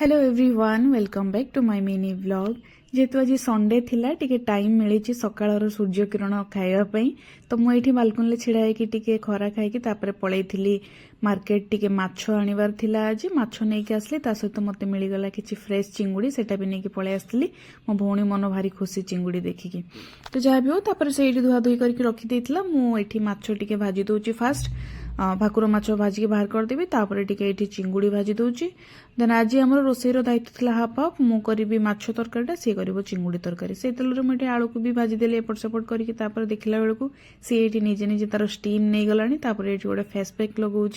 Hello everyone welcome back to my mini vlog जेहेतु आज Sunday थिला टिके टाइम मिली सकाळर सूर्य किरण खाइबा तो मुझे बालकनी छिड़ा होगी खरा खाई पलैली मार्केट टिके माछ आनिबार थिला आज माछ नहीं आसली सहित मत मिलगला किसी फ्रेश चिंगुड़ी सेटा भी नहीं पलि आसली मो भौणी मन भारी खुशी चिंगुड़ी देखिकी तो जहाँ भी हो से धुआ धुई करके रखीदेला मुझे माछ टिके भाजी दूची फास्ट भाकुर माछ भाजिकी बाहर करदेवी तापर टिके चिंगुड़ी भाजी दूची देन आज आम रोसईर दायित्व थिला हाफ हाफ मु करी माछ तरकारीटा सी कर चिंगुड़ी तरकारी से तेल मुझे आलू को भी भाजीदेली एपट सेपट करके देखला बेलू सी ये निजे निजे तार स्टीम नहीं गलानी तापर ये गोटे फेस पैक लगाऊँ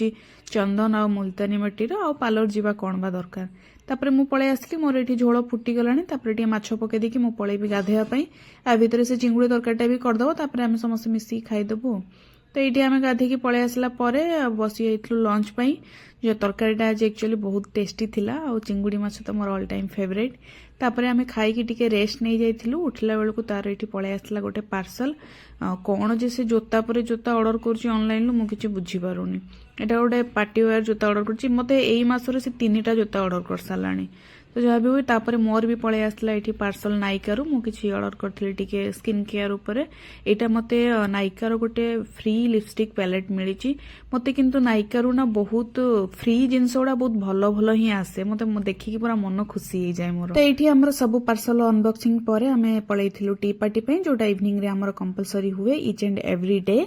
चंदन आ मुल्तानी मटीर आ पार्लर जावा कौन बा दरकार तापर मु पलि आसली मोर ये झोल फुटी गलानी तापर ये माछ पकई देकी मु पलैबी गाधेवाई आ भितर से चिंगुड़ी तरकारीटा भी करदेव तापर आम समस्त मिसिकी खाईदेबू तो ये आम गाधेकी पलि आसला बसी जाइलु लंच पाई जो तरकारीटा आज एक्चुअली बहुत टेस्टी थिला आ चिंगुड़ी माछ तो मोर ऑल टाइम फेवरेट तापर आम खाई टिके रेस्ट नहीं जाइलु उठला बेलू तार ये पलि आसला गोटे पार्सल कौन जे से जोता पर जोता ऑर्डर करुँची ऑनलाइन मु किछि बुझी पारुनी एटा गोटे पार्टी वेयर जोता ऑर्डर करुँची मते एई मासरे से 3टा जोता ऑर्डर कर साराणी तो जहाँ भी हुए तापर मोर भी पलि आसला ये पार्सल नायिकार मुझे ऑर्डर करी टिके स्किन केयर उपर यहाँ मत नायिकार गोटे फ्री लिपस्टिक पैलेट मिली मत किंतु नायिकार ना बहुत फ्री जिनस गुड़ा बहुत भल भल ही आसे मत देखिकी पूरा मन खुशी हो जाए मोर तो ये आम सब पार्सल अनबॉक्सिंग पर आम पलैलु टी पार्टी जोटा इवनिंग रे आमर कंपलसरी हुए each and every day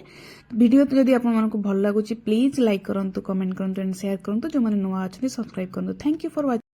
video जदि आपको भल लगुच प्लीज लाइक करूँ कमेंट करूँ एंड शेयर करूँ जो मैंने नुआ अच्छा सब्सक्राइब करूँ थैंक यू फॉर वाचिंग।